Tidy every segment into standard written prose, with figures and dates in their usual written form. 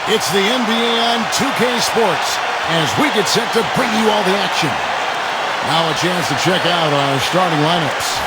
It's the NBA on 2K Sports as we get set to bring you all the action. Now a chance to check out our starting lineups.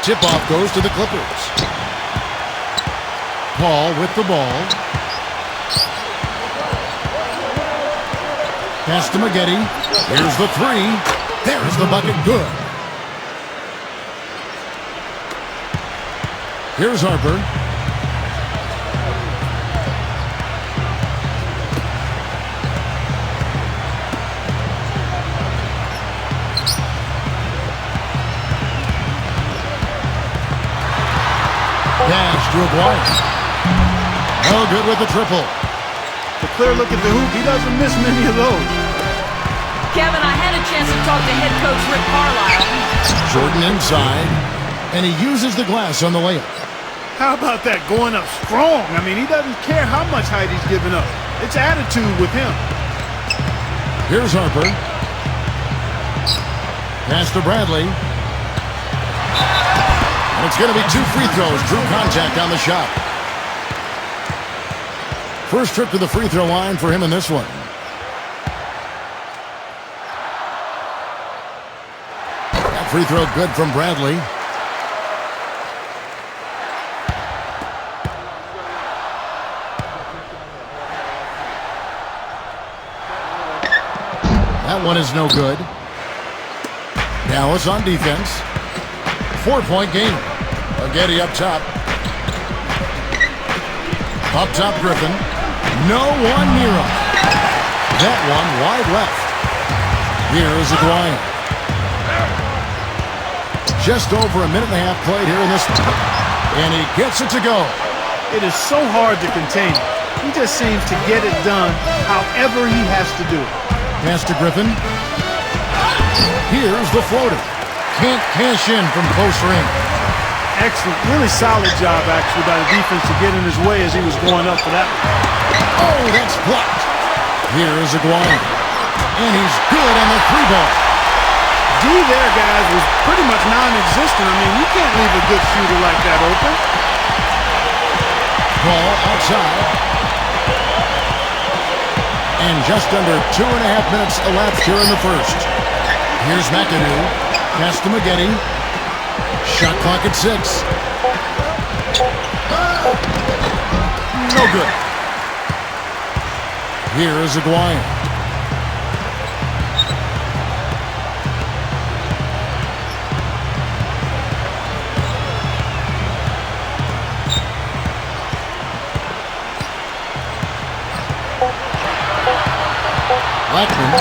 Tip-off goes to the Clippers. Paul with the ball. Pass to Maggette. Here's the three. There's the bucket. Good. Here's Harper. Pass to Aguirre. No good with the triple. The clear look at the hoop. He doesn't miss many of those. Kevin, I had a chance to talk to head coach Rick Carlisle. Jordan inside, and he uses the glass on the layup. How about that going up strong? I mean, he doesn't care how much height he's giving up. It's attitude with him. Here's Harper. Pass to Bradley. And it's going to be 2 free throws. Drew contact on the shot. First trip to the free throw line for him in this one. That free throw good from Bradley. That one is no good. Dallas on defense. 4-point game. Maggette up top. Up top, Griffin. No one near him. That one wide left. Here's Aguirre. Just over a minute and a half played here in this one. And he gets it to go. It is so hard to contain him. He just seems to get it done however he has to do it. Pass to Griffin. Here's the floater. Can't cash in from close range. Excellent. Really solid job, actually, by the defense to get in his way as he was going up for that one. Oh, that's blocked. Here's Aguirre. And he's good on the 3-ball. D there, guys, was pretty much non-existent. I mean, you can't leave a good shooter like that open. Ball outside. And just under 2.5 minutes elapsed here in the first. Here's McAdoo. Pass to Maggette. Shot clock at 6. No good. Here is Aguirre. Blackman.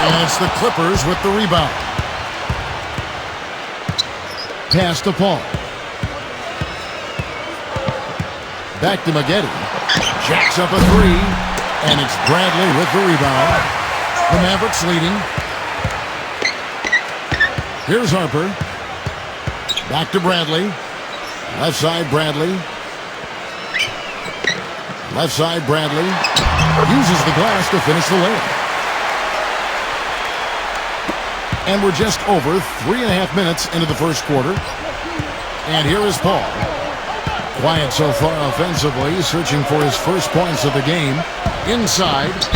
And it's the Clippers with the rebound. Pass to Paul. Back to Maggette. Jacks up a 3. And it's Bradley with the rebound. The Mavericks leading. Here's Harper. Back to Bradley. Left side, Bradley. Left side, Bradley. Uses the glass to finish the layup. And we're just over 3.5 minutes into the first quarter. And here is Paul. Quiet so far offensively, searching for his first points of the game. Inside. It's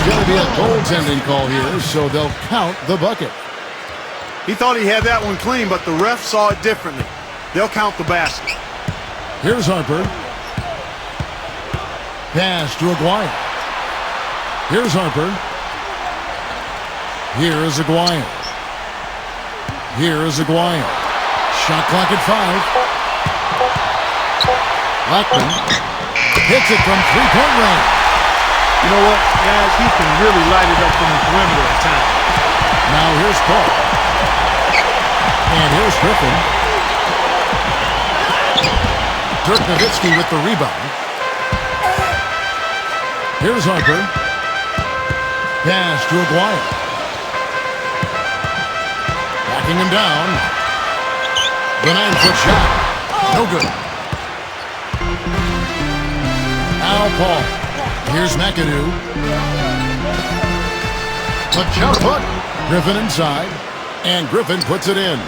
going to be a goaltending call here, so they'll count the bucket. He thought he had that one clean, but the ref saw it differently. They'll count the basket. Here's Harper. Pass to Aguirre. Here's Harper. Here is Aguirre. Here is Aguirre. Shot clock at 5. Blackman hits it from 3-point range. You know what, guys? He can really light it up from the perimeter at times. Now here's Paul. And here's Griffin. Dirk Nowitzki with the rebound. Here's Harper. Pass to Aguirre. Backing him down. The 9-foot shot. No good. Now Paul. Here's McAdoo. A jump hook. Griffin inside. And Griffin puts it in.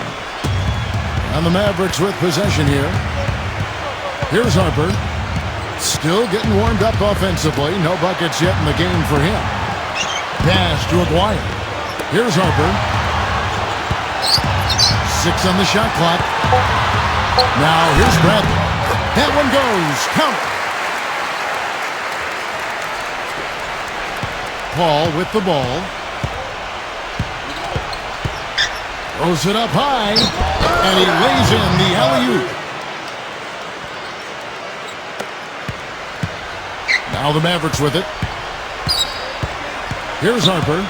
And the Mavericks with possession here. Here's Harper. Still getting warmed up offensively. No buckets yet in the game for him. Pass to Aguirre. Here's Harper. 6 on the shot clock. Now here's Bradley. That one goes. Count. Paul with the ball. Throws it up high. And he lays in the alley-oop. Now the Mavericks with it. Here's Harper.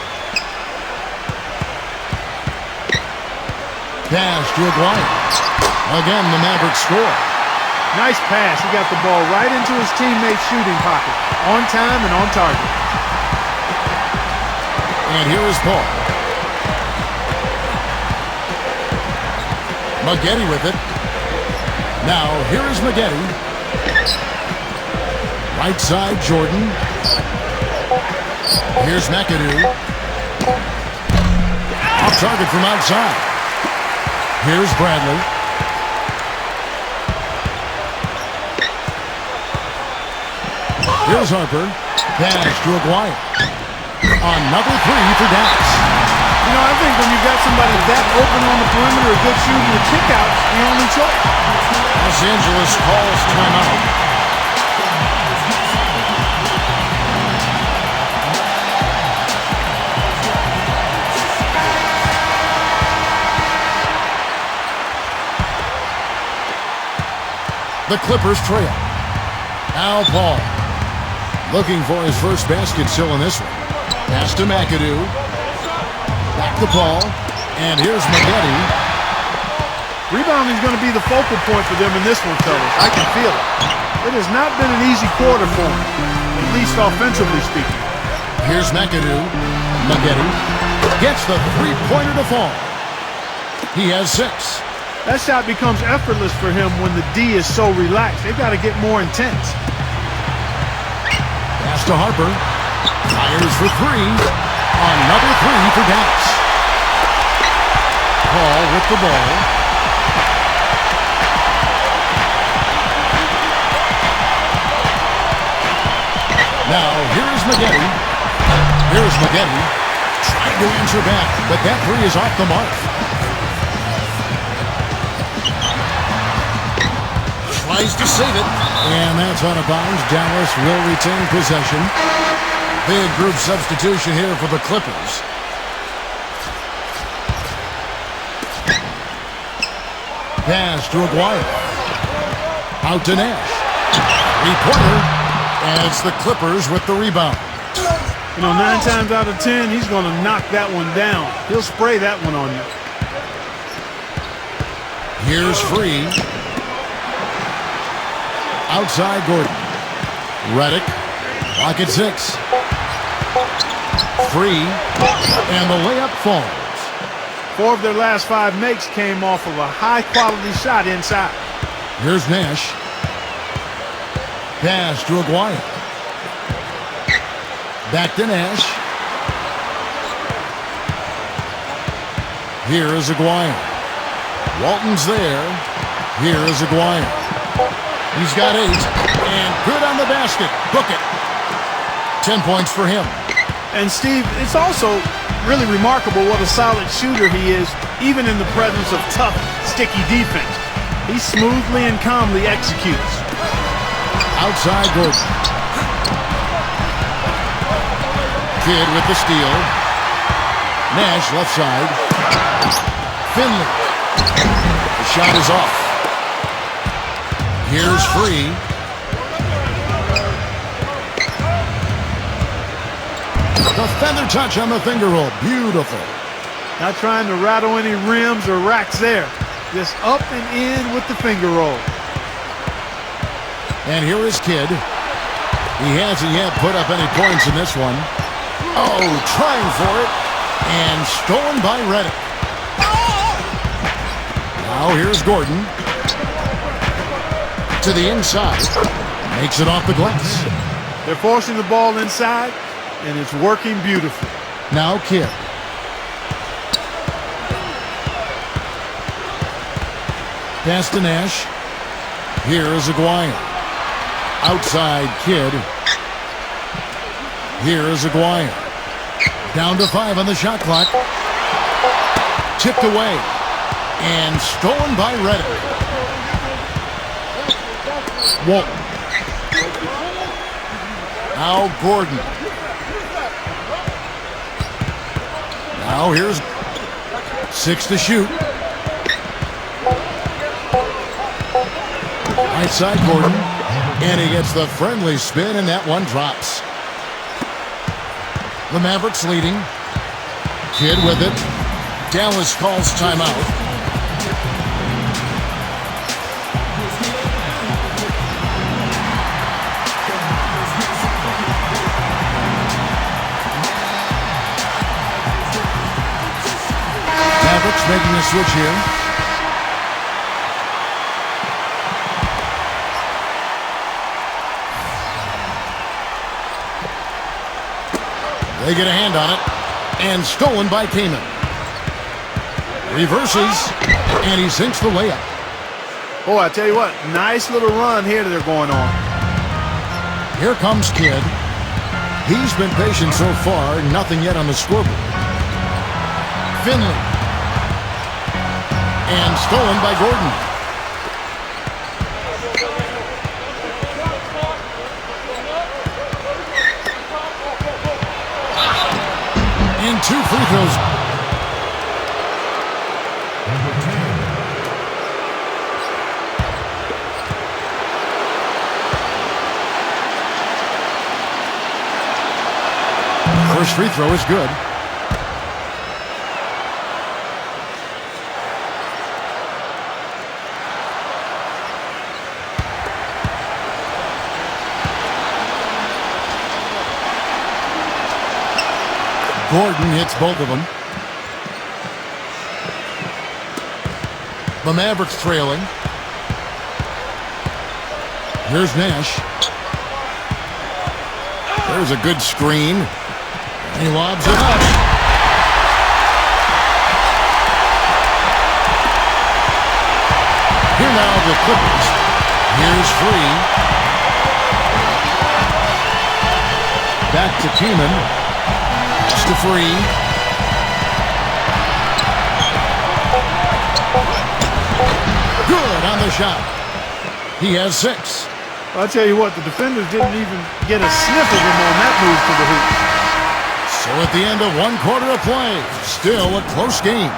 Pass to Aguirre. Again, the Mavericks score. Nice pass. He got the ball right into his teammate's shooting pocket. On time and on target. And here is Paul. Maggette with it. Now, here is Maggette. Right side, Jordan. Here's McAdoo. Off target from outside. Here's Bradley. Here's Harper. Pass to Aguirre. Another 3 for Dallas. You know, I think when you've got somebody that open on the perimeter, a good shooter, the kick-out's the only choice. Los Angeles calls timeout. The Clippers trail. Now Paul. Looking for his first basket still in this one. Pass to McAdoo. Back to Paul. And here's Maggette. Rebounding is going to be the focal point for them in this one, fellas. I can feel it. It has not been an easy quarter for them, at least offensively speaking. Here's McAdoo. Maggette gets the three-pointer to fall. He has 6. That shot becomes effortless for him when the D is so relaxed. They've got to get more intense. Pass to Harper. Fires for 3. Another 3 for Dallas. Paul with the ball. Now, here's Maggette. Here's Maggette. Trying to answer back, but that 3 is off the mark. Tries to save it. And that's out of bounds. Dallas will retain possession. Big group substitution here for the Clippers. Pass to Aguirre. Out to Nash. 3-pointer. And it's the Clippers with the rebound. You know, 9 times out of 10, he's going to knock that one down. He'll spray that one on you. Here's Free. Outside Gordon. Redick. Clock at 6. Free. And the layup falls. 4 of their last 5 makes came off of a high-quality shot inside. Here's Nash. Pass to Aguirre. Back to Nash. Here is Aguirre. Walton's there. Here is Aguirre. He's got 8. And good on the basket. Book it. 10 points for him. And Steve, it's also really remarkable what a solid shooter he is, even in the presence of tough, sticky defense. He smoothly and calmly executes. Outside Gordon. Kidd with the steal. Nash left side. Finley. The shot is off. Here's Free. Defender touch on the finger roll. Beautiful. Not trying to rattle any rims or racks there. Just up and in with the finger roll. And here is Kidd. He hasn't yet put up any points in this one. Oh, trying for it. And stolen by Reddick. Now here's Gordon. To the inside. Makes it off the glass. They're forcing the ball inside, and it's working beautifully. Now Kidd. Pass to Nash. Here is Aguirre. Outside Kidd. Here is Aguirre. Down to 5 on the shot clock. Tipped away. And stolen by Reddick. Walton. Now Gordon. Now here's 6 to shoot. Right side Gordon. And he gets the friendly spin, and that one drops. The Mavericks leading. Kidd with it. Dallas calls timeout. Mavericks making a switch here. They get a hand on it, and stolen by Kaman. Reverses, and he sinks the layup. Oh, I tell you what, nice little run here that they're going on. Here comes Kidd. He's been patient so far, nothing yet on the scoreboard. Finley. And stolen by Gordon. And 2 free throws. First free throw is good. Gordon hits both of them. The Mavericks trailing. Here's Nash. There's a good screen. And he lobs it up. Here now the Clippers. Here's Free. Back to Kaman. To Free. Good on the shot. He has 6. Well, I'll tell you what, the defenders didn't even get a sniff of him on that move to the hoop. So at the end of 1 quarter of play, still a close game.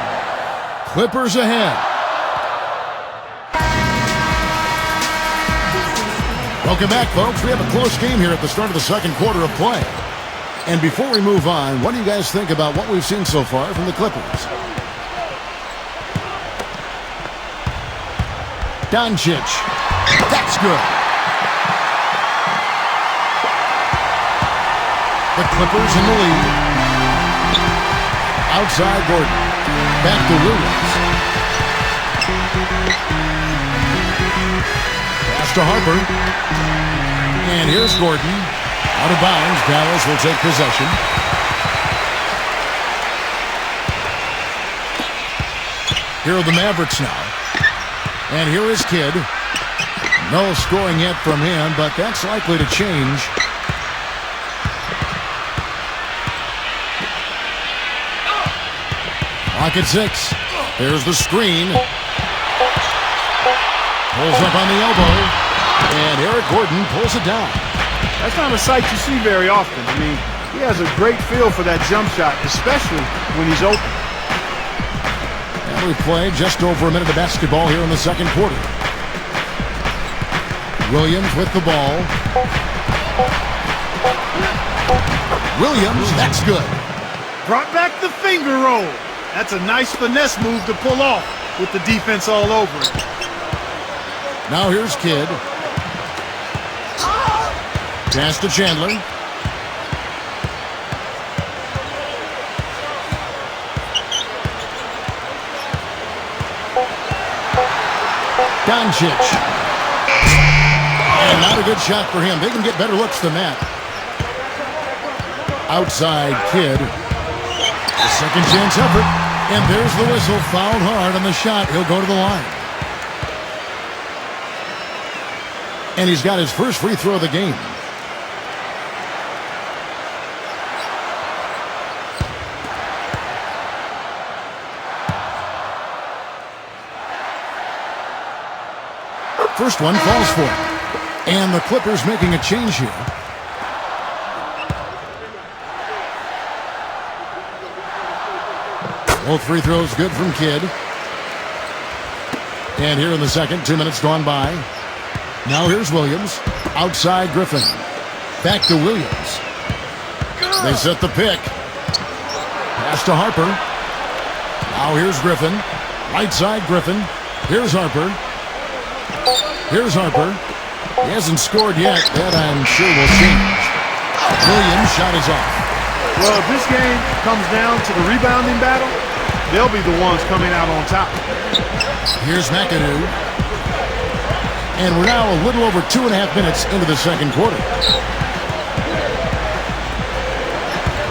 Clippers ahead. Welcome back, folks. We have a close game here at the start of the 2nd quarter of play. And before we move on, what do you guys think about what we've seen so far from the Clippers? Doncic. That's good. The Clippers in the lead. Outside Gordon. Back to Williams. Pass to Harper. And here's Gordon. Out of bounds. Dallas will take possession. Here are the Mavericks now. And here is Kidd. No scoring yet from him, but that's likely to change. Clock at 6. There's the screen. Pulls up on the elbow. And Eric Gordon pulls it down. That's not a sight you see very often. I mean, he has a great feel for that jump shot, especially when he's open. And we played just over a minute of basketball here in the 2nd quarter. Williams with the ball. Williams, that's good. Brought back the finger roll. That's a nice finesse move to pull off with the defense all over it. Now here's Kidd. Pass to Chandler. Doncic. And not a good shot for him. They can get better looks than that. Outside Kidd. The second chance effort. And there's the whistle. Fouled hard on the shot. He'll go to the line. And he's got his first free throw of the game. First one falls for him. And the Clippers making a change here. Both free throws good from Kidd. And here in the second, 2 minutes gone by. Now here's Williams. Outside Griffin. Back to Williams. They set the pick. Pass to Harper. Now here's Griffin. Right side Griffin. Here's Harper. Here's Harper. He hasn't scored yet. That I'm sure will change. Williams' shot is off. Well, if this game comes down to the rebounding battle, they'll be the ones coming out on top. Here's McAdoo. And we're now a little over 2.5 minutes into the second quarter.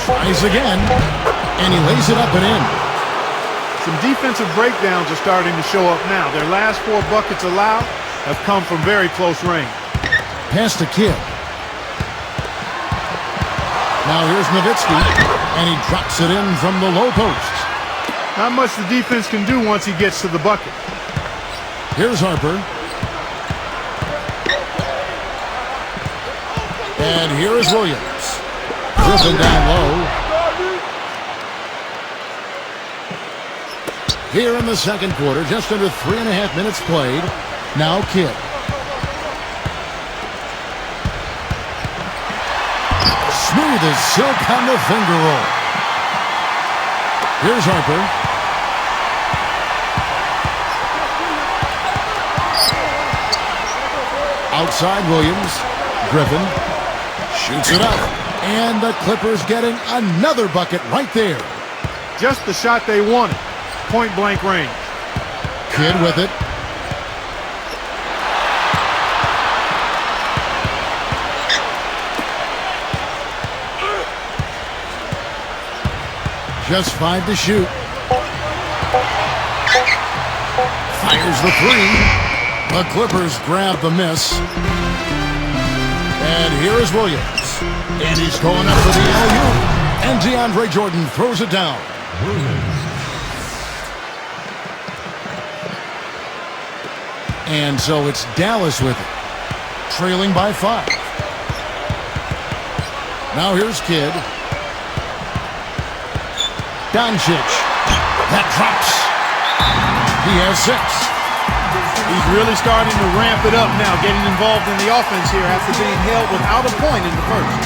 Tries again. And he lays it up and in. Some defensive breakdowns are starting to show up now. Their last 4 buckets allowed have come from very close range. Pass to Kidd. Now here's Nowitzki, and he drops it in from the low post. Not much the defense can do once he gets to the bucket. Here's Harper. And here is Williams. Griffin down low. Here in the second quarter, just under 3.5 minutes played. Now Kidd. Smooth as silk on the finger roll. Here's Harper. Outside Williams. Griffin shoots it up. And the Clippers getting another bucket right there. Just the shot they wanted. Point blank range. Kidd with it. Just 5 to shoot. Fires the 3. The Clippers grab the miss. And here is Williams. And he's going up for the alley-oop. And DeAndre Jordan throws it down. And so it's Dallas with it. Trailing by 5. Now here's Kidd. Doncic. That drops. He has 6. He's really starting to ramp it up now, getting involved in the offense here after being held without a point in the first.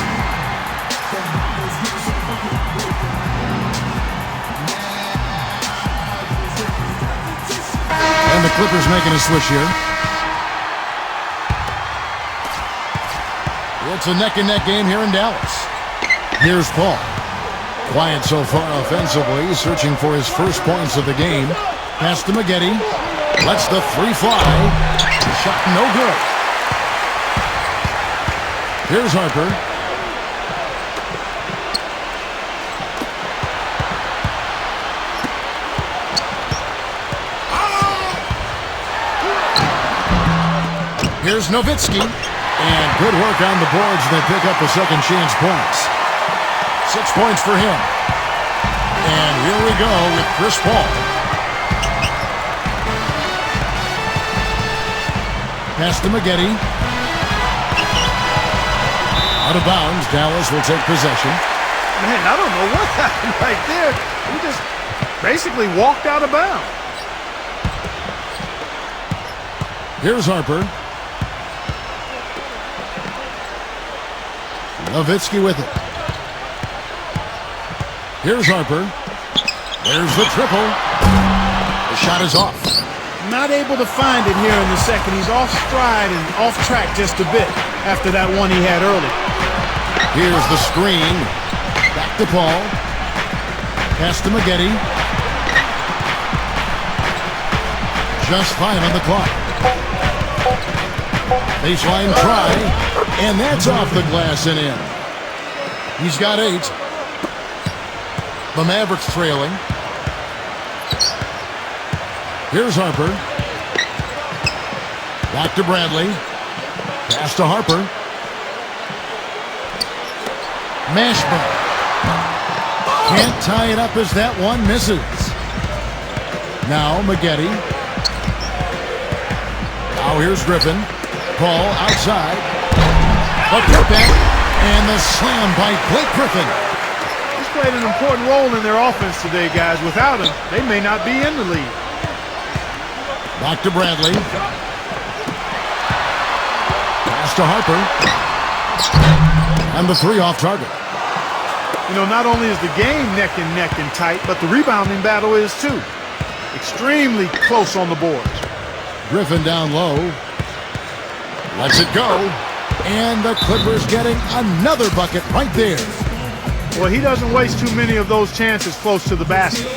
And the Clippers making a switch here. It's a neck-and-neck game here in Dallas. Here's Paul. Quiet so far offensively, searching for his first points of the game. Pass to Maggette. Lets the 3 fly. Shot no good. Here's Harper. Here's Nowitzki. And good work on the boards. They pick up the second chance points. 6 points for him. And here we go with Chris Paul. Pass to Maggette. Out of bounds. Dallas will take possession. Man, I don't know what happened right there. He just basically walked out of bounds. Here's Harper. Nowitzki with it. Here's Harper. There's the triple. The shot is off. Not able to find it here in the second. He's off stride and off track just a bit after that one he had early. Here's the screen. Back to Paul. Pass to Maggette. Just 5 on the clock. Baseline try. And that's off the glass and in. He's got 8. The Mavericks trailing. Here's Harper. Back to Bradley. Pass to Harper. Mashburn. Can't tie it up as that one misses. Now Maggette. Now here's Griffin. Paul outside. A putback. And the slam by Blake Griffin. He's played an important role in their offense today, guys. Without him, they may not be in the lead. Back to Bradley. Pass to Harper. And the 3 off target. You know, not only is the game neck and neck and tight, but the rebounding battle is too. Extremely close on the boards. Griffin down low. Lets it go. And the Clippers getting another bucket right there. Well, he doesn't waste too many of those chances close to the basket.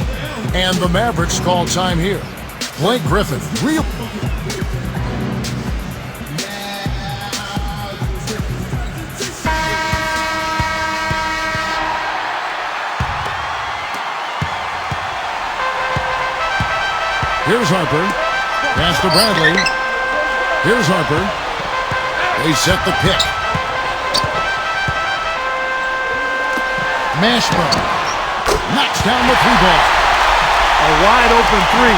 And the Mavericks call time here. Blake Griffin. Real. Here's Harper. Pass to Bradley. Here's Harper. They set the pick. Mashburn knocks down the 3-ball. A wide open 3.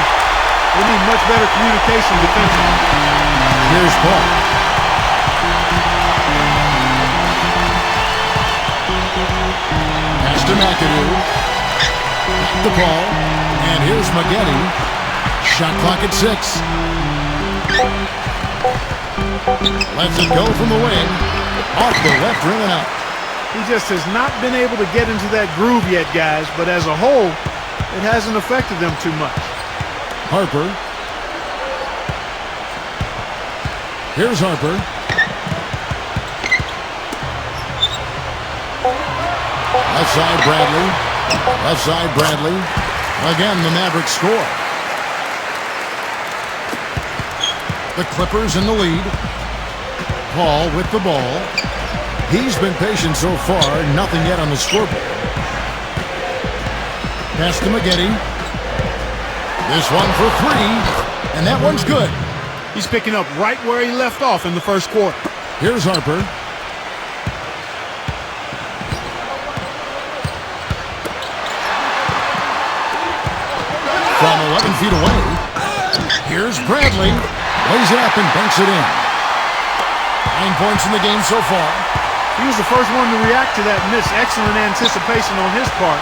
We need much better communication defensively. Here's Paul. Pass to McAdoo. The ball. And here's Maggette. Shot clock at 6. Lets it go from the wing. Off the left rim and out. He just has not been able to get into that groove yet, guys, but as a whole, it hasn't affected them too much. Harper. Here's Harper. Left side Bradley. Left side Bradley. Again, the Mavericks score. The Clippers in the lead. Paul with the ball. He's been patient so far. Nothing yet on the scoreboard. Pass to Maggette. This one for 3. And that one's good. He's picking up right where he left off in the first quarter. Here's Harper. From 11 feet away. Here's Bradley. Lays it up and banks it in. 9 points in the game so far. He was the first one to react to that miss. Excellent anticipation on his part.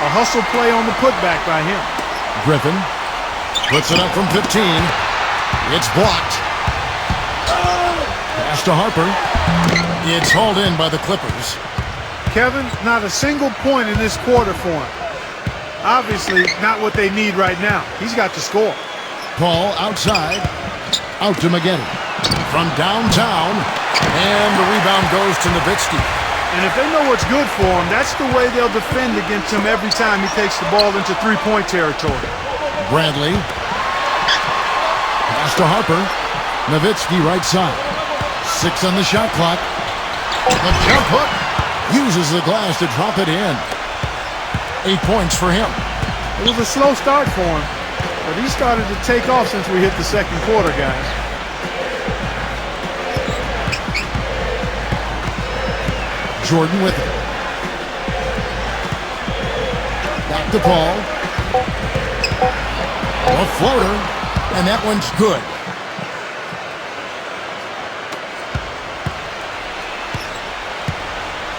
A hustle play on the putback by him. Griffin puts it up from 15. It's blocked. Pass to Harper. It's hauled in by the Clippers. Kevin, not a single point in this quarter for him. Obviously, not what they need right now. He's got to score. Paul outside. Out to Maggette. From downtown. And the rebound goes to Nowitzki. And if they know what's good for him, that's the way they'll defend against him every time he takes the ball into 3-point territory. Bradley. Pass to Harper. Nowitzki right side. 6 on the shot clock. The jump hook. Uses the glass to drop it in. 8 points for him. It was a slow start for him, but he started to take off since we hit the second quarter, guys. Jordan with it. Back to Paul. A floater, and that one's good.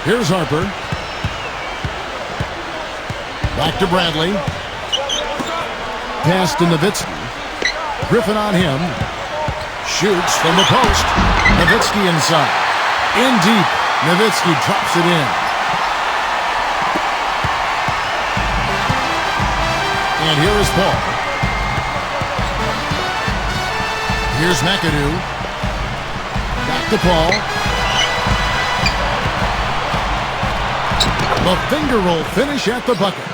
Here's Harper. Back to Bradley. Pass to Nowitzki. Griffin on him. Shoots from the post. Nowitzki inside. In deep. Nowitzki drops it in. And here is Paul. Here's McAdoo. Back to Paul. The finger roll finish at the bucket.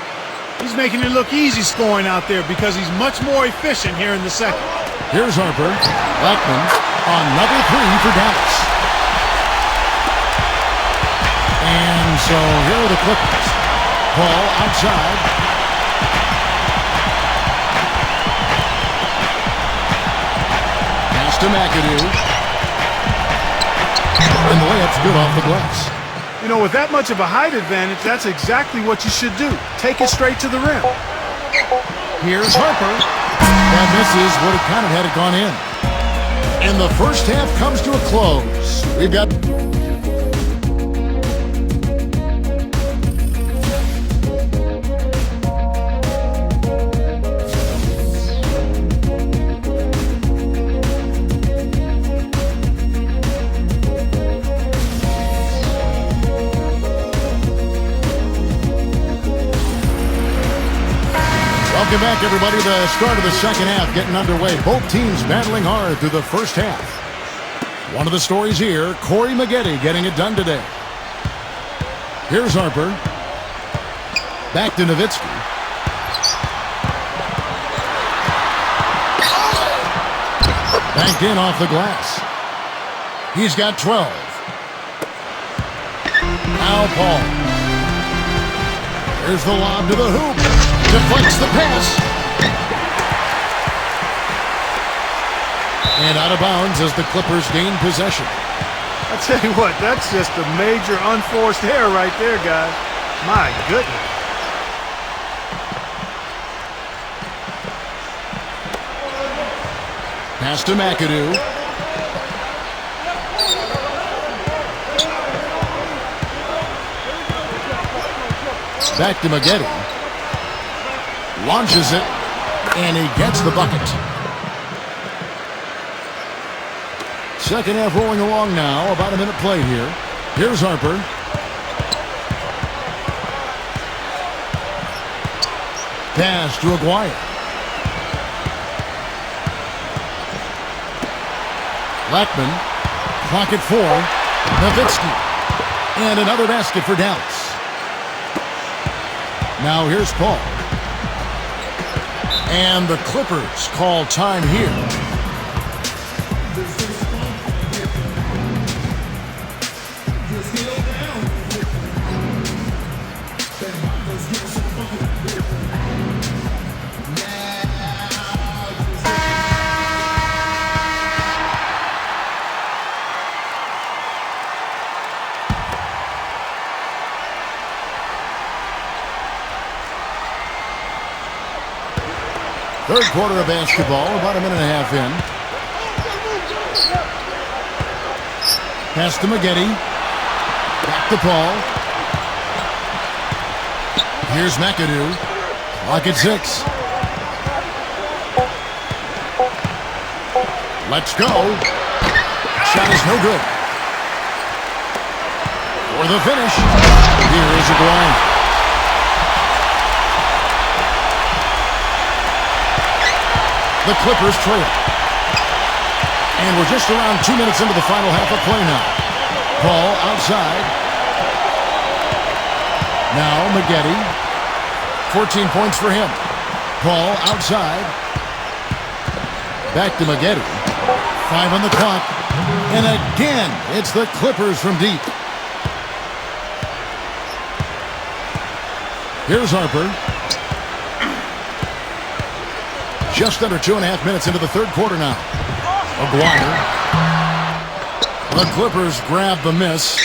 He's making it look easy scoring out there because he's much more efficient here in the second. Here's Harper. Blackman. Another three for Dallas. And so here are the Clippers. Paul outside. Pass to McAdoo. And the layup's good off the glass. You know, with that much of a height advantage, that's exactly what you should do. Take it straight to the rim. Here's Harper. And this is what it kind of had it gone in. And the first half comes to a close. We've got... Welcome back, everybody. The start of the second half getting underway. Both teams battling hard through the first half. One of the stories here, Corey Maggette getting it done today. Here's Harper. Back to Nowitzki. Banked in off the glass. He's got 12. Now Paul. Here's the lob to the hoop. Deflects the pass. And out of bounds as the Clippers gain possession. I tell you what, that's just a major unforced error right there, guys. My goodness. Pass to McAdoo. Back to Maggette. Launches it, and he gets the bucket. Second half rolling along now. About a minute played here. Here's Harper. Pass to Aguirre. Blackman. Clock at 4. Nowitzki. And another basket for Dallas. Now here's Paul. And the Clippers call time here. Third quarter of basketball, about a minute and a half in. Pass to Maggette. Back to Paul. Here's McAdoo. Clock at 6. Let's go. Shot is no good. For the finish, here is Aguirre. The Clippers trail. And we're just around 2 minutes into the final half of play now. Paul outside. Now Maggette. 14 points for him. Paul outside. Back to Maggette. 5 on the clock. And again, it's the Clippers from deep. Here's Harper. Just under 2.5 minutes into the third quarter now. Aguirre. The Clippers grab the miss.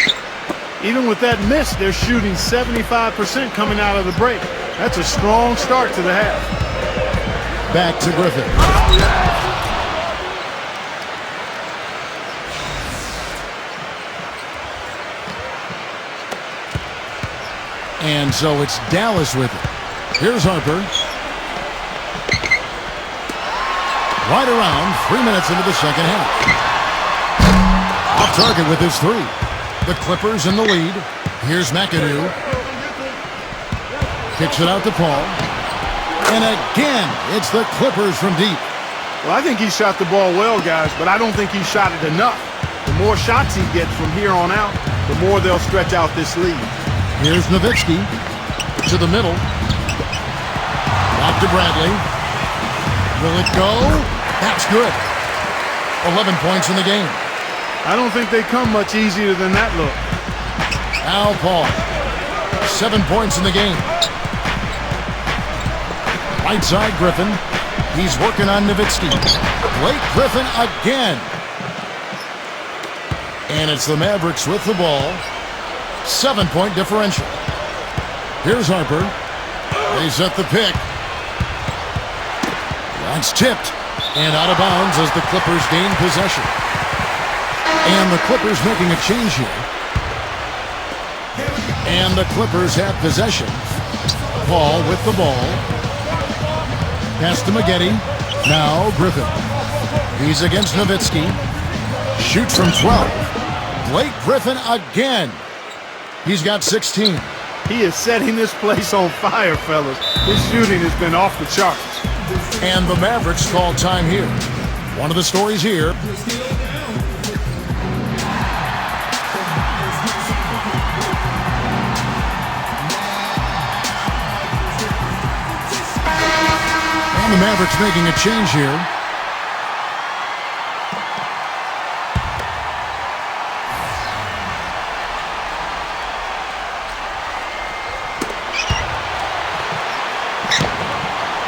Even with that miss, they're shooting 75% coming out of the break. That's a strong start to the half. Back to Griffin. And so it's Dallas with it. Here's Harper. Right around 3 minutes into the second half. Off target with his 3. The Clippers in the lead. Here's McAdoo. Kicks it out to Paul. And again, it's the Clippers from deep. Well, I think he shot the ball well, guys, but I don't think he shot it enough. The more shots he gets from here on out, the more they'll stretch out this lead. Here's Nowitzki to the middle. Off to Bradley. Will it go? That's good. 11 points in the game. I don't think they come much easier than that look. Al Paul. 7 points in the game. Right side, Griffin. He's working on Nowitzki. Blake Griffin again. And it's the Mavericks with the ball. 7-point differential. Here's Harper. They set the pick. That's tipped. And out of bounds as the Clippers gain possession. And the Clippers making a change here. And the Clippers have possession. Paul with the ball. Pass to Maggette. Now Griffin. He's against Nowitzki. Shoots from 12. Blake Griffin again. He's got 16. He is setting this place on fire, fellas. His shooting has been off the charts. And the Mavericks call time here. One of the stories here. And the Mavericks making a change here.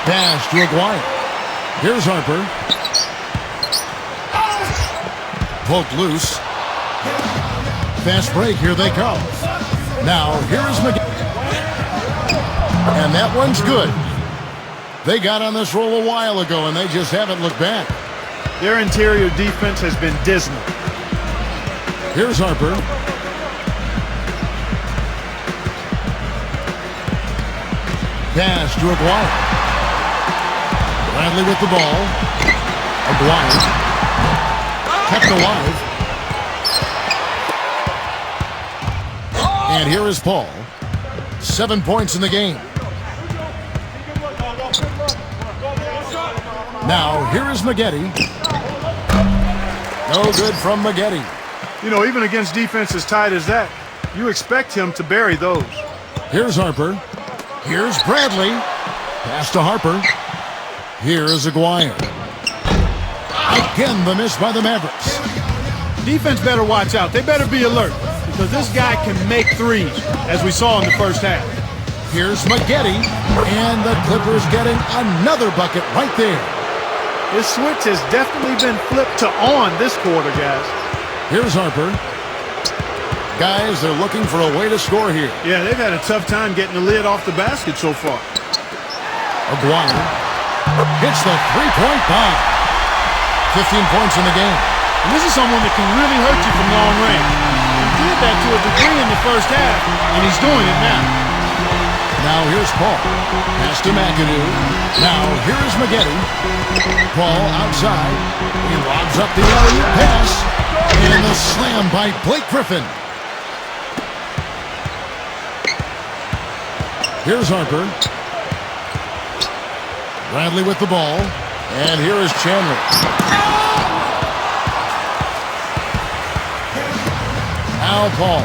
Pass to Aguirre. Here's Harper. Poked loose. Fast break. Here they come. Now, here's Maggette. And that one's good. They got on this roll a while ago, and they just haven't looked back. Their interior defense has been dismal. Here's Harper. Pass to Aguirre. Bradley with the ball. Aguirre. Kept alive. And here is Paul. 7 points in the game. Now, here is Maggette. No good from Maggette. You know, even against defense as tight as that, you expect him to bury those. Here's Harper. Here's Bradley. Pass to Harper. Here is Aguirre. Again, the miss by the Mavericks. Defense better watch out. They better be alert because this guy can make threes, as we saw in the first half. Here's Maggette, and the Clippers getting another bucket right there. This switch has definitely been flipped to on this quarter, guys. Here's Harper. Guys, they're looking for a way to score here. Yeah, they've had a tough time getting the lid off the basket so far. Aguirre hits the three-point bomb. 15 points in the game. And this is someone that can really hurt you from long range. He did that to a degree in the first half, and he's doing it now. Now here's Paul. Pass to McAdoo. Now here's Maggette. Paul outside. He lobs up the alley-oop pass. And the slam by Blake Griffin. Here's Harper. Bradley with the ball. And here is Chandler. Al Paul.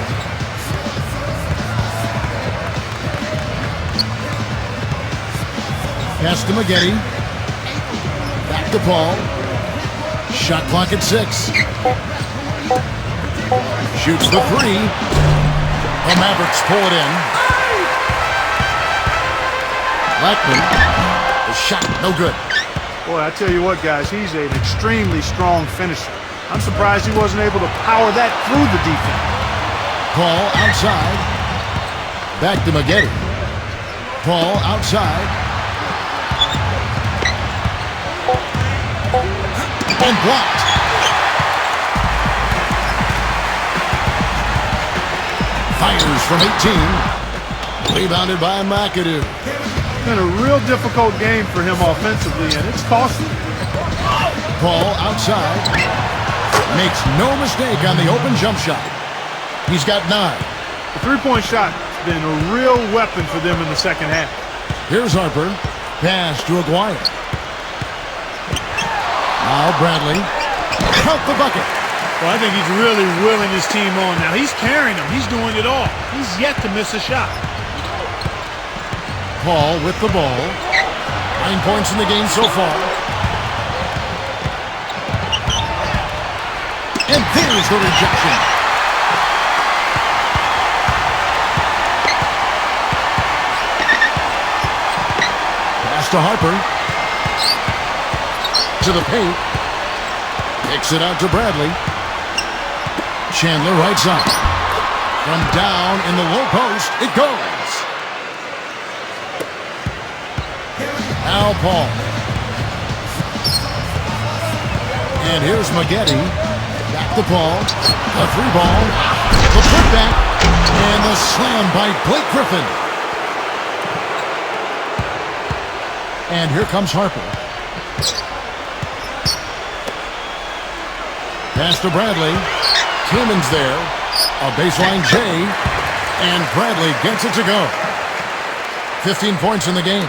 Pass to Maggette. Back to Paul. Shot clock at 6. Shoots the three. The Mavericks pull it in. Lackman. The shot, no good. Boy, I tell you what, guys, he's an extremely strong finisher. I'm surprised he wasn't able to power that through the defense. Paul outside. Back to Maggette. Paul outside. And blocked. Fires from 18. Rebounded by McAdoo. Been a real difficult game for him offensively, and it's costly. Paul outside. Makes no mistake on the open jump shot. He's got 9. The three-point shot has been a real weapon for them in the second half. Here's Harper. Pass to Aguirre. Now Bradley. Count the bucket. Well, I think he's really willing his team on now. He's carrying them. He's doing it all. He's yet to miss a shot. Paul with the ball. 9 points in the game so far. And there's the rejection. Pass to Harper. To the paint. Kicks it out to Bradley. Chandler right side. From down in the low post, it goes. Now Paul. And here's Maggette. Back to Paul. The 3-ball. The putback. And the slam by Blake Griffin. And here comes Harper. Pass to Bradley. Timmons there. A baseline J. And Bradley gets it to go. 15 points in the game.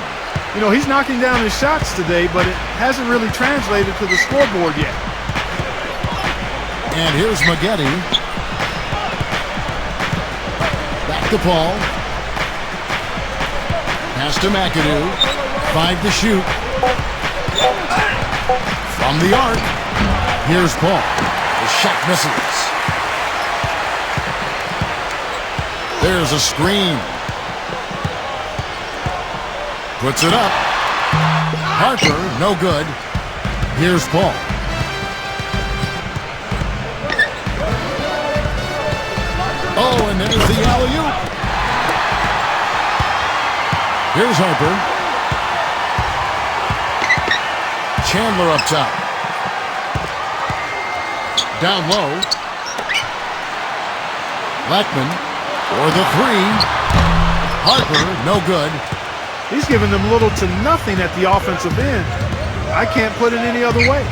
You know, he's knocking down his shots today, but it hasn't really translated to the scoreboard yet. And here's Maggette. Back to Paul. Pass to McAdoo. 5 to shoot. From the arc. Here's Paul. The shot misses. There's a screen. Puts it up. Harper, no good. Here's Paul. Oh, and there's the alley-oop. Here's Harper. Chandler up top. Down low. Blackman for the 3. Harper, no good. He's giving them little to nothing at the offensive end. I can't put it any other way.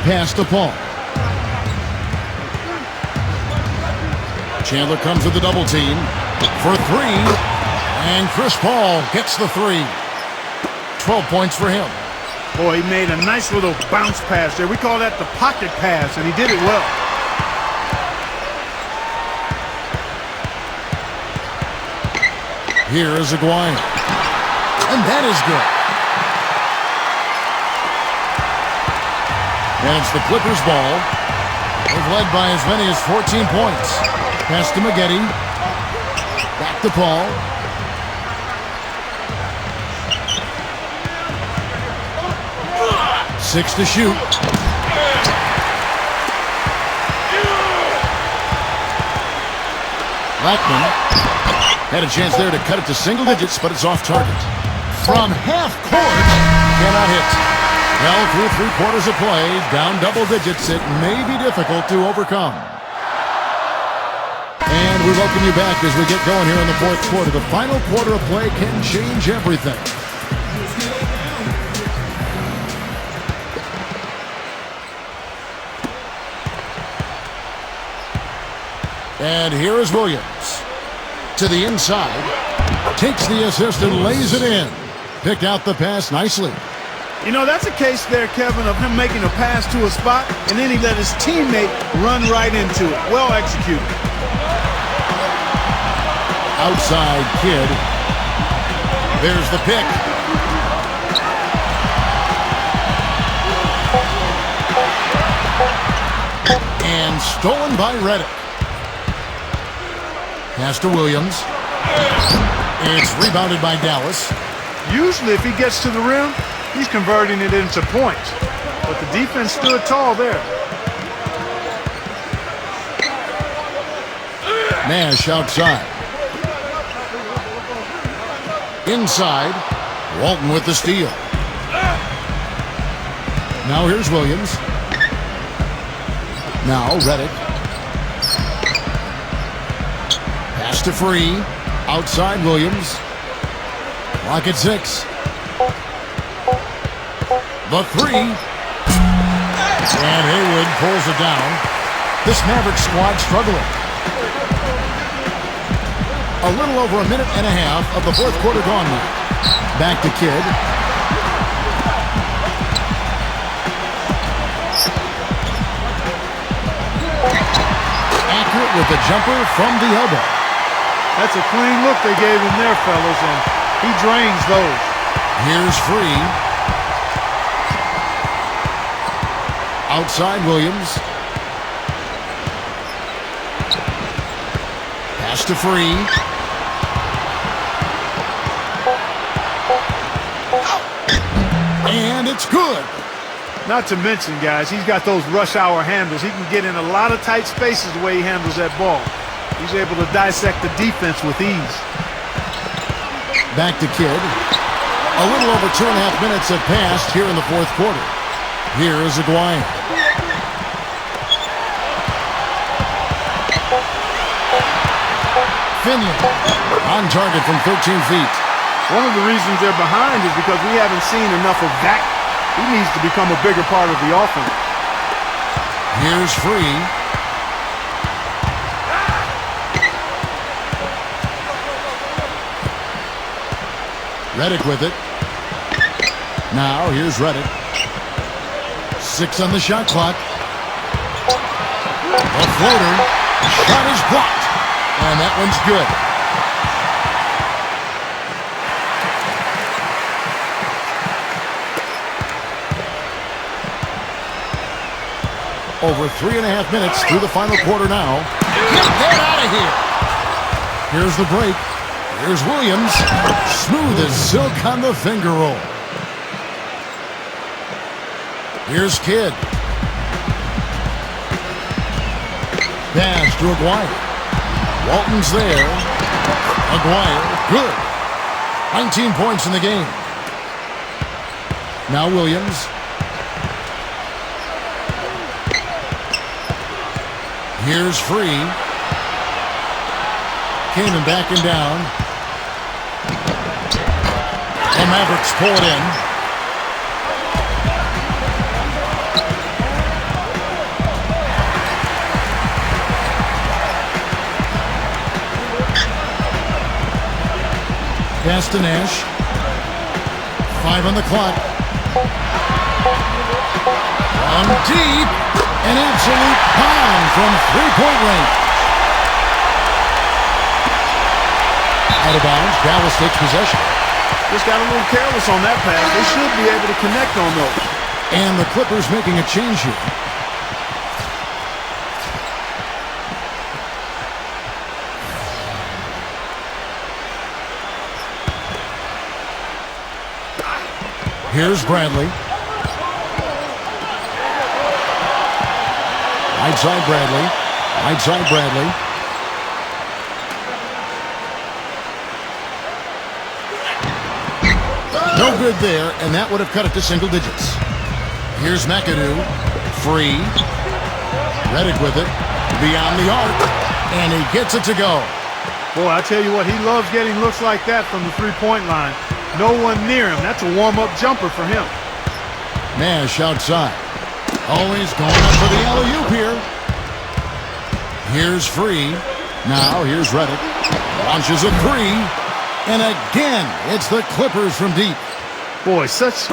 Pass to Paul. Chandler comes with the double team for 3. And Chris Paul gets the 3. 12 points for him. Boy, he made a nice little bounce pass there. We call that the pocket pass, and he did it well. Here is Aguirre. And that is good. And it's the Clippers' ball. They've led by as many as 14 points. Pass to Maggette. Back to Paul. Six to shoot. Blackman had a chance there to cut it to single digits, but it's off target. From half court, cannot hit. Well, through 3 quarters of play, down double digits, it may be difficult to overcome. And we welcome you back as we get going here in the 4th quarter. The final quarter of play can change everything. And here is Williams. To the inside. Takes the assist and lays it in. Picked out the pass nicely. You know, that's a case there, Kevin, of him making a pass to a spot, and then he let his teammate run right into it. Well executed. Outside Kid. There's the pick. And stolen by Reddick. Pass to Williams. It's rebounded by Dallas. Usually if he gets to the rim, he's converting it into points. But the defense stood tall there. Nash outside. Inside. Walton with the steal. Now here's Williams. Now Reddick. Pass to Free. Outside Williams. Clock at 6. The 3. And Haywood pulls it down. This Mavericks squad struggling. A little over a minute and a half of the 4th quarter gone now. Back to Kidd. after it with the jumper from the elbow. That's a clean look they gave him there, fellas, and he drains those. Here's Free. Outside Williams. Pass to Free. And it's good. Not to mention, guys, he's got those rush hour handles. He can get in a lot of tight spaces the way he handles that ball. He's able to dissect the defense with ease. Back to Kidd. A little over 2.5 minutes have passed here in the fourth quarter. Here is Aguirre. Finley on target from 13 feet. One of the reasons they're behind is because we haven't seen enough of that. He needs to become a bigger part of the offense. Here's Free. Reddick with it. Now here's Reddick. 6 on the shot clock. A floater. Shot is blocked. And that one's good. Over 3.5 minutes through the final quarter now. Get out of here. Here's the break. Here's Williams. Smooth as silk on the finger roll. Here's Kidd. Pass to Aguirre. Walton's there. Aguirre, good. 19 points in the game. Now Williams. Here's Free. Kaman backing down. The Mavericks pull it in. Pass to Nash. 5 on the clock. On deep. An absolute pound from three-point range. Out of bounds. Dallas takes possession. Just got a little careless on that pass. They should be able to connect on those. And the Clippers making a change here. Here's Bradley. Right side Bradley. Right side Bradley. No good there, and that would have cut it to single digits. Here's McAdoo. Free. Reddick with it. Beyond the arc. And he gets it to go. Boy, I tell you what, he loves getting looks like that from the three-point line. No one near him. That's a warm-up jumper for him. Nash outside. Always going up for the alley-oop here. Here's Free. Now here's Reddick. Launches a three. And again, it's the Clippers from deep. Boy, such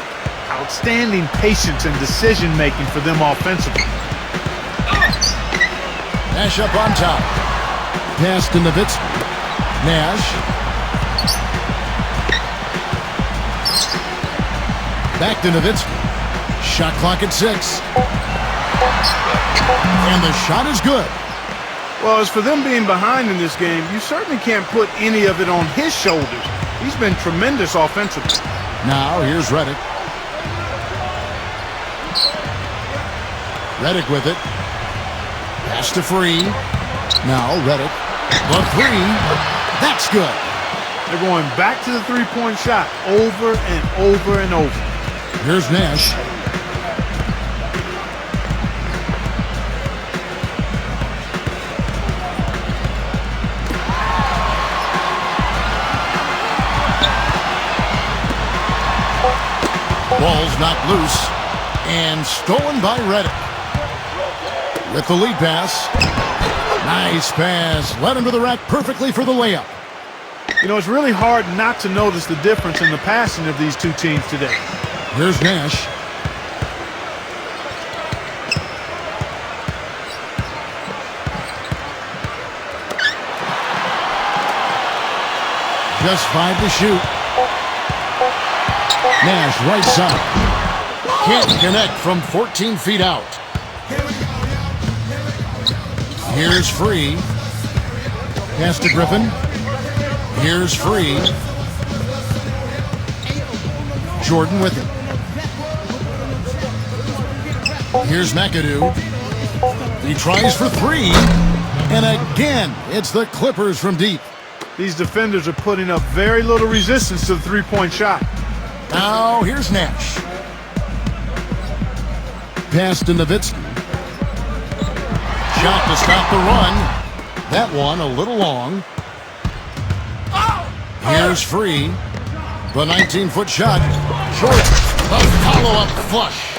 outstanding patience and decision-making for them offensively. Nash up on top. Pass to Nowitzki. Nash. Back to Nowitzki. Shot clock at 6. And the shot is good. Well, as for them being behind in this game, you certainly can't put any of it on his shoulders. He's been tremendous offensively. Now, here's Reddick. Reddick with it. Pass to Free. Now, Reddick. The three. That's good. They're going back to the three-point shot over and over and over. Here's Nash. Ball's knocked loose and stolen by Reddick. With the lead pass. Nice pass. Led him to the rack perfectly for the layup. You know, it's really hard not to notice the difference in the passing of these two teams today. Here's Nash. Just 5 to shoot. Nash right side. Can't connect from 14 feet out. Here's Free. Pass to Griffin. Here's Free. Jordan with it. Here's McAdoo. He tries for 3. And again, it's the Clippers from deep. These defenders are putting up very little resistance to the three-point shot. Now, here's Nash. Pass to Nowitzki. Shot to stop the run. That one a little long. Here's Free. The 19-foot shot. Short. A follow-up flush.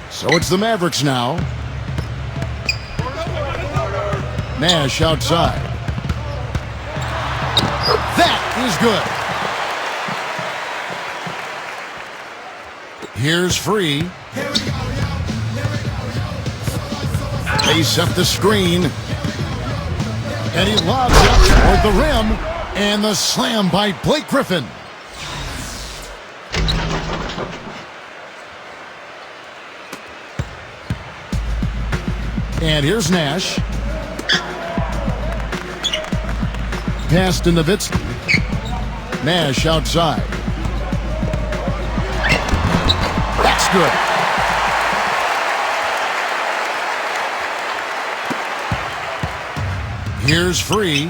So it's the Mavericks now. Nash outside. That is good. Here's Free. They set the screen. And he lobs it toward the rim. And the slam by Blake Griffin. And here's Nash. Pass to Nowitzki. Nash outside. That's good. Here's Free.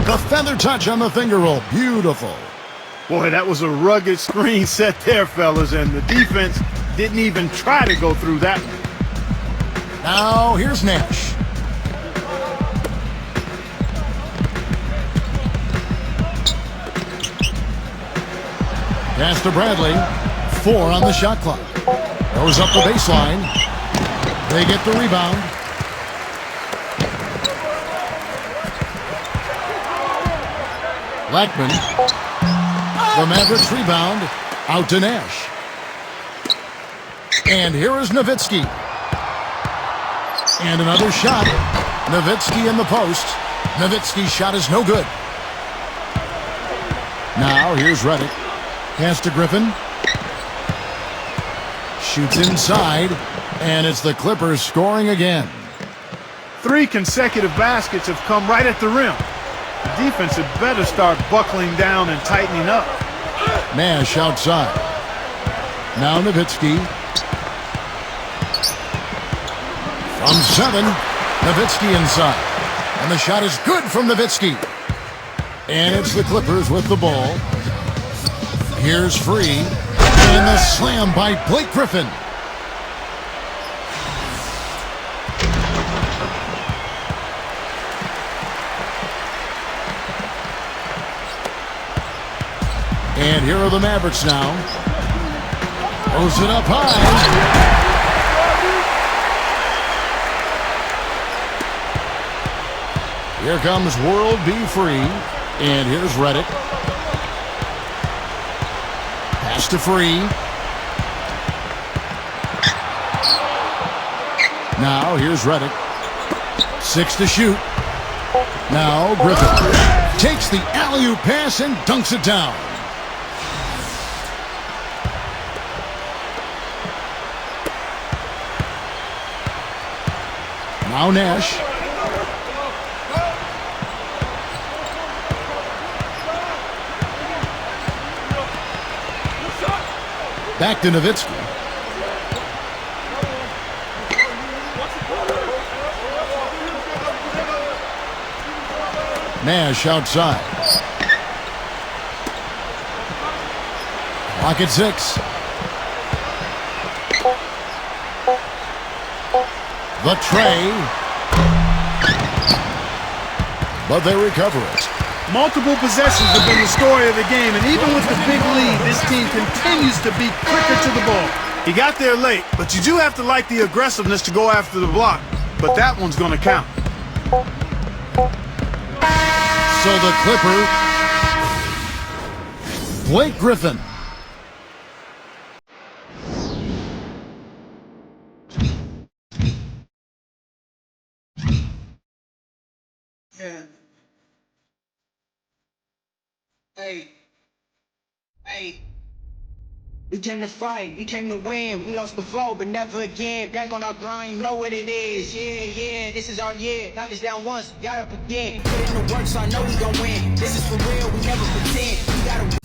The feather touch on the finger roll. Beautiful. Boy, that was a rugged screen set there, fellas, and the defense didn't even try to go through that one. Now, here's Nash. Pass to Bradley. 4 on the shot clock. Goes up the baseline. They get the rebound. Blackman. The Mavericks rebound. Out to Nash. And here is Nowitzki. And another shot. Nowitzki in the post. Nowitzki's shot is no good. Now here's Reddick. Pass to Griffin. Shoots inside. And it's the Clippers scoring again. 3 consecutive baskets have come right at the rim. The defense had better start buckling down and tightening up. Nash outside. Now Nowitzki. From 7, Nowitzki inside. And the shot is good from Nowitzki. And it's the Clippers with the ball. Here's Free. And the slam by Blake Griffin. And here are the Mavericks now. Throws it up high. Here comes World B. Free. And here's Reddick. Pass to Free. Now here's Reddick. 6 to shoot. Now Griffin takes the alley-oop pass and dunks it down. Now Nash. Back to Nowitzki. Nash outside. Clock at 6. The tray. But they recover it. Multiple possessions have been the story of the game, and even with the big lead, this team continues to be quicker to the ball. He got there late, but you do have to like the aggressiveness to go after the block. But that one's going to count. So the Clipper, Blake Griffin. Yeah. Hey. Hey. We came to fight, we came to win. We lost before, but never again. Back on our grind, you know what it is. Yeah, this is our year. Knock us down once, got up again. Put in the work, so I know we gon' win. This is for real, we never pretend. We gotta